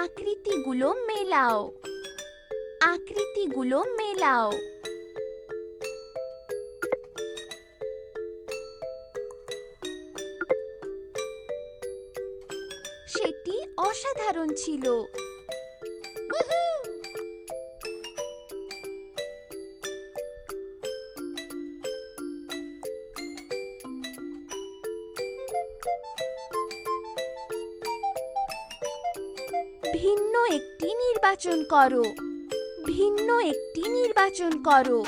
আকৃতিগুলো মেলাও। আকৃতিগুলো মেলাও। সেটি অসাধারণ ছিল। ভিন্ন একটি নির্বাচন করো। ভিন্ন একটি নির্বাচন করো।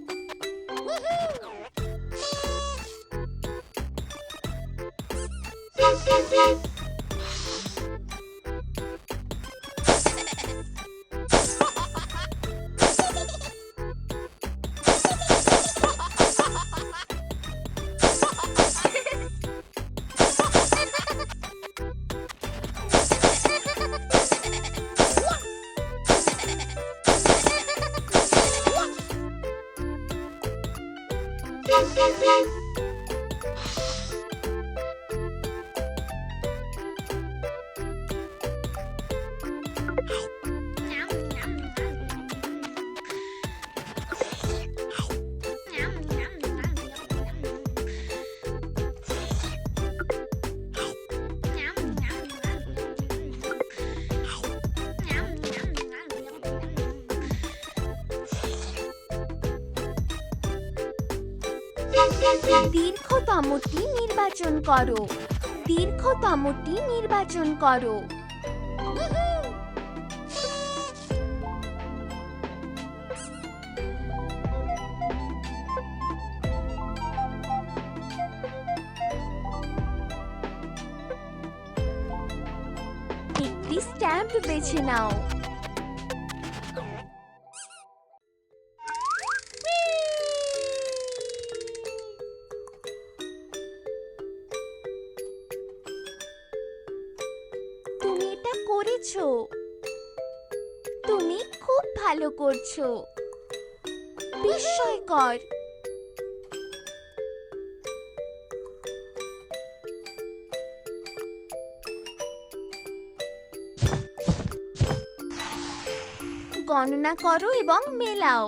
দীর্ঘতমটি নির্বাচন করো। দীর্ঘতমটি নির্বাচন করো। একটি স্ট্যাম্প বেছে নাও। তুমি এটা করেছো। তুমি খুব ভালো করছো। বিস্ময়কর। গণনা করো এবং মেলাও।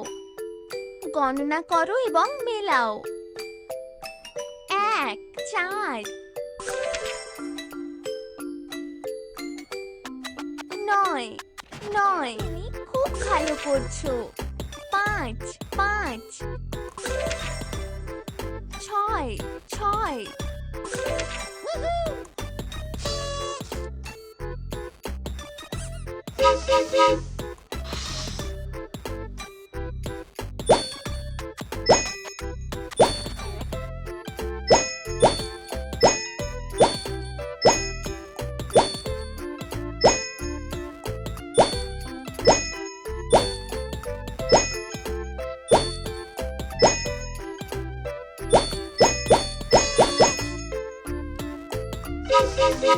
গণনা করো এবং মেলাও। 1, 4, 9, 9। তুমি খুব ভালো করছো। 5, 5, 6, 6।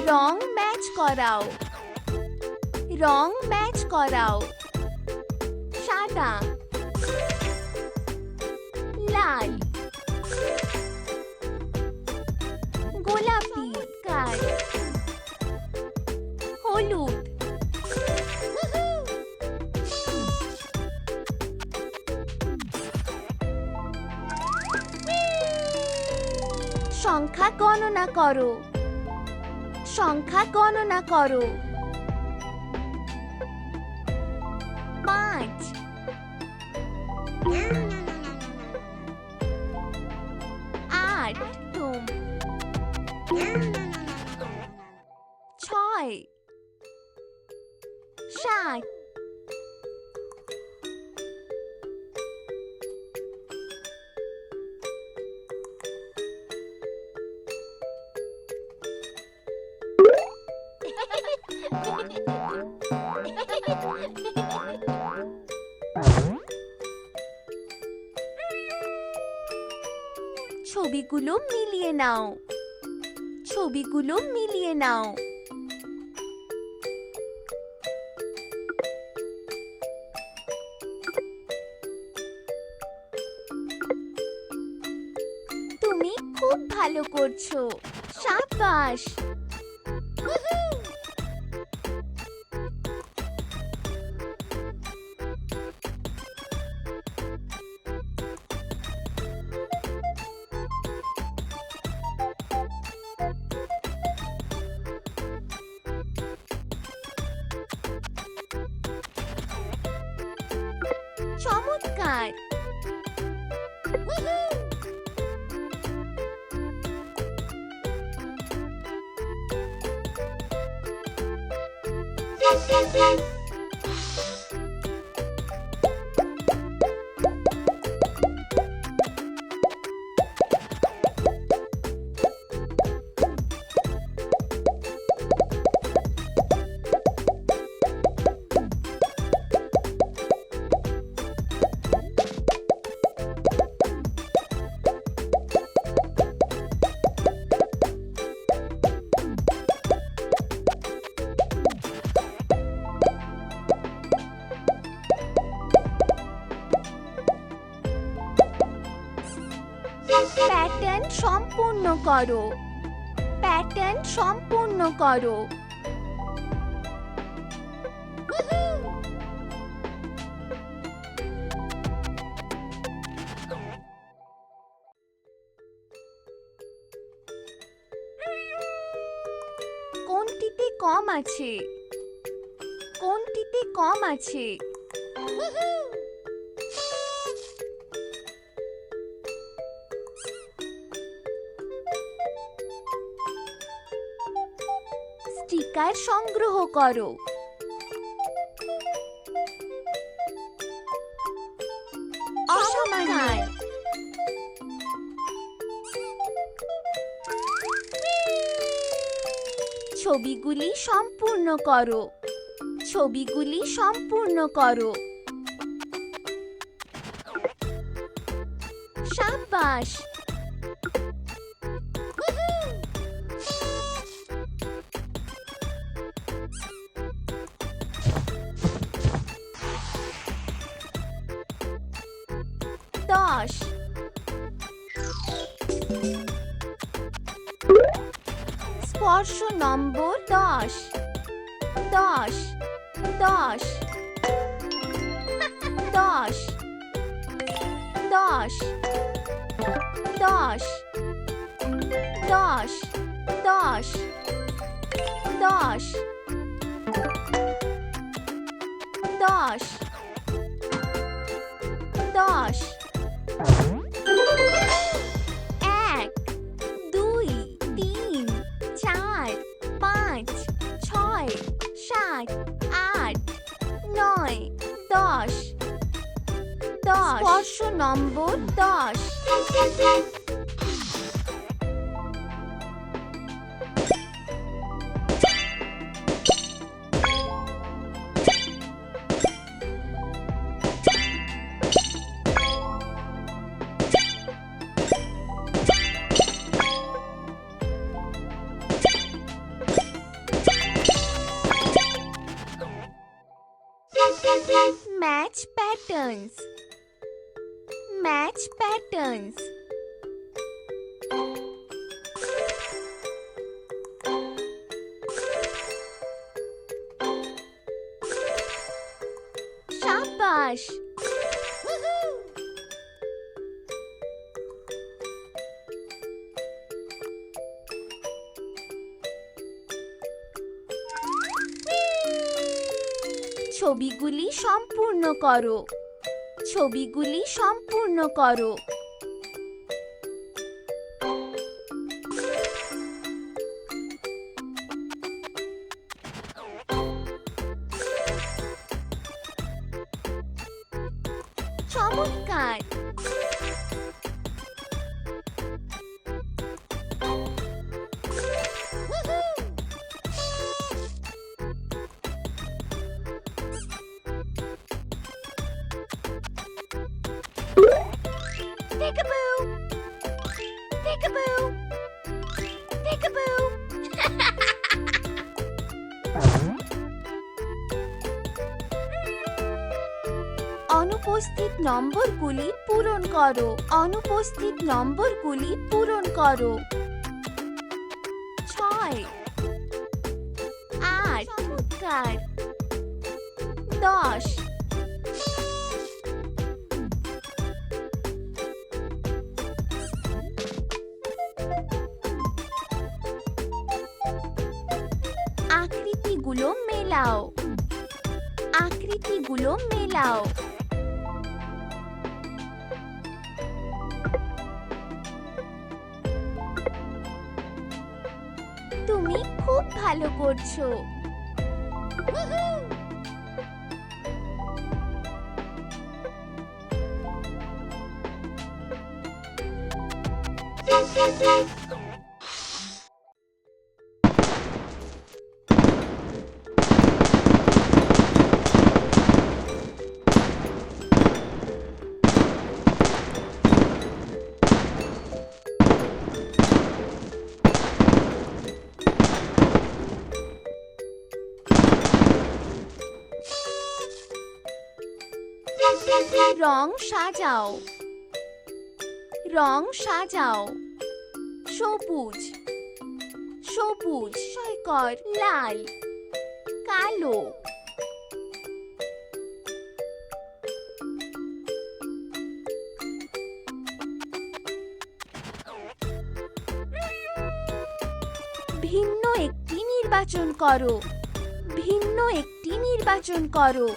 রং ম্যাচ করাও। রং ম্যাচ করাও। সাদা, লাল, গোলাপি, কাল, হলুদ। সংখ্যা গণনা করো। সংখ্যা গণনা করো। 5, 8, 6, 7। ছবিগুলো মিলিয়ে নাও। ছবিগুলো মিলিয়ে নাও। তুমি খুব ভালো করছো। সাবাস। প্যাটার্ন সম্পূর্ণ করো। প্যাটার্ন সম্পূর্ণ করো। কোনটিতে কম আছে? কোনটিতে কম আছে? স্টিকার সংগ্রহ করো। অসমান। ছবিগুলি সম্পূর্ণ করো। ছবিগুলি সম্পূর্ণ করো। শাবাশ। দশ। স্পর্শ নম্বর 10। 10 10 10 10 10 10 10 10 10 10 1 2 3 4 5 6 7 8 9 10 10 স্পর্শ নম্বর 10। Match patterns. Match patterns. Shabash. ছবিগুলি সম্পূর্ণ করো। ছবিগুলি সম্পূর্ণ করো। চমৎকার। Peekaboo! Peekaboo! Peekaboo! অনুপস্থিত নম্বরগুলি পূরণ করো। অনুপস্থিত নম্বরগুলি পূরণ করো। 6 8 চমৎকার। 10 আকৃতিগুলো মেলাও। আকৃতিগুলো মেলাও। ভালো করছো। রং সাজাও, রং সাজাও। সবুজ, সবুজ সৈকত, লাল, কালো। ভিন্ন একটি নির্বাচন করো, ভিন্ন একটি নির্বাচন করো।